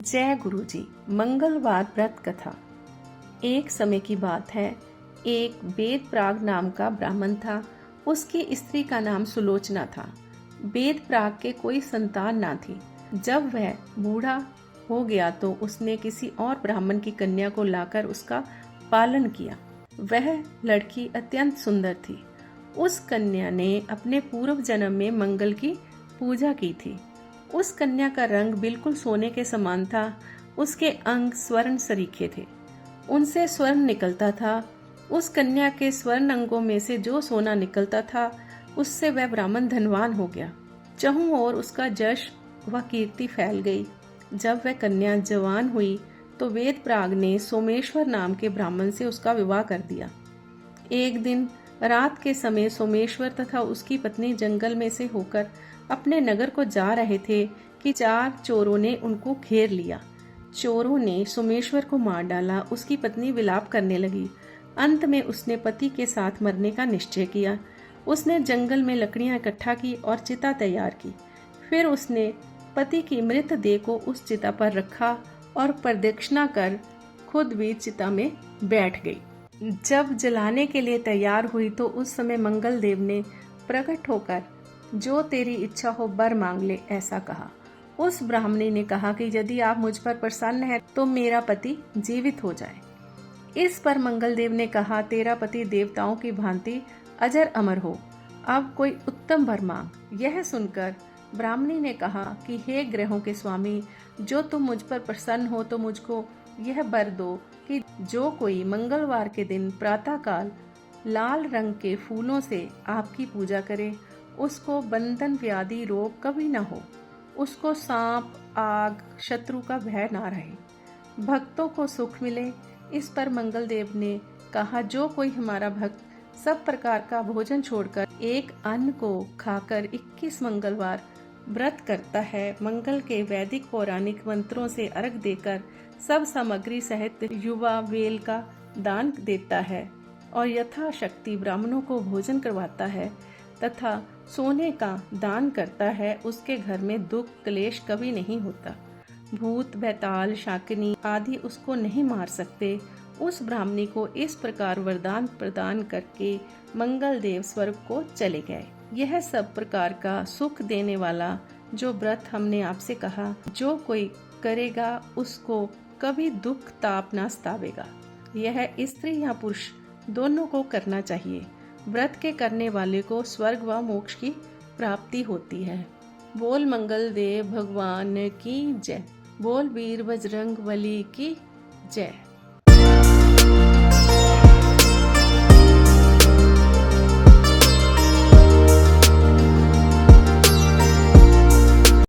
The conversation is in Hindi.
जय गुरु जी। मंगलवार व्रत कथा। एक समय की बात है, एक वेद प्राग नाम का ब्राह्मण था। उसकी स्त्री का नाम सुलोचना था। वेद प्राग के कोई संतान ना थी। जब वह बूढ़ा हो गया तो उसने किसी और ब्राह्मण की कन्या को लाकर उसका पालन किया। वह लड़की अत्यंत सुंदर थी। उस कन्या ने अपने पूर्व जन्म में मंगल की पूजा की थी। उस कन्या का रंग बिल्कुल सोने के समान था। उसके अंग स्वर्ण सरीखे थे, उनसे स्वर्ण निकलता था। उस कन्या के स्वर्ण अंगों में से जो सोना निकलता था, उससे वह ब्राह्मण धनवान हो गया। चहुं ओर उसका जश व कीर्ति फैल गई। जब वह कन्या जवान हुई तो वेद प्राग ने सोमेश्वर नाम के ब्राह्मण से उसका विवाह कर दिया। एक दिन रात के समय सोमेश्वर तथा उसकी पत्नी जंगल में से होकर अपने नगर को जा रहे थे कि 4 चोरों ने उनको घेर लिया। चोरों ने सोमेश्वर को मार डाला। उसकी पत्नी विलाप करने लगी। अंत में उसने पति के साथ मरने का निश्चय किया। उसने जंगल में लकड़ियां इकट्ठा की और चिता तैयार की। फिर उसने पति की मृत देह को उस चिता पर रखा और प्रदक्षिणा कर खुद भी चिता में बैठ गई। जब जलाने के लिए तैयार हुई तो उस समय मंगल देव ने प्रकट होकर जो तेरी इच्छा हो वर मांग ले, ऐसा कहा। उस ब्राह्मणी ने कहा कि यदि आप मुझ पर प्रसन्न हैं तो मेरा पति जीवित हो जाए। इस पर मंगल देव ने कहा, तेरा पति देवताओं की भांति अजर अमर हो, अब कोई उत्तम वर मांग। यह सुनकर ब्राह्मणी ने कहा कि हे ग्रहों के स्वामी, जो तुम मुझ पर प्रसन्न हो तो मुझको यह वर दो कि जो कोई मंगलवार के दिन प्रातःकाल लाल रंग के फूलों से आपकी पूजा करे, उसको बंधन व्याधि रोग कभी न हो, उसको सांप आग शत्रु का भय ना रहे, भक्तों को सुख मिले। इस पर मंगल देव ने कहा, जो कोई हमारा भक्त सब प्रकार का भोजन छोड़कर एक अन्न को खाकर 21 मंगलवार व्रत करता है, मंगल के वैदिक पौराणिक मंत्रों से अर्घ देकर सब सामग्री सहित युवा वेल का दान देता है और यथाशक्ति ब्राह्मणों को भोजन करवाता है तथा सोने का दान करता है, उसके घर में दुख क्लेश कभी नहीं होता। भूत बैताल शाकिनी आदि उसको नहीं मार सकते। उस ब्राह्मणी को इस प्रकार वरदान प्रदान करके मंगल देव स्वर्ग को चले गए। यह सब प्रकार का सुख देने वाला जो व्रत हमने आपसे कहा, जो कोई करेगा उसको कभी दुख ताप ना सतावेगा। यह स्त्री या पुरुष दोनों को करना चाहिए। व्रत के करने वाले को स्वर्ग व मोक्ष की प्राप्ति होती है। बोल मंगल देव भगवान की जय। बोल वीर बजरंग बली की जय।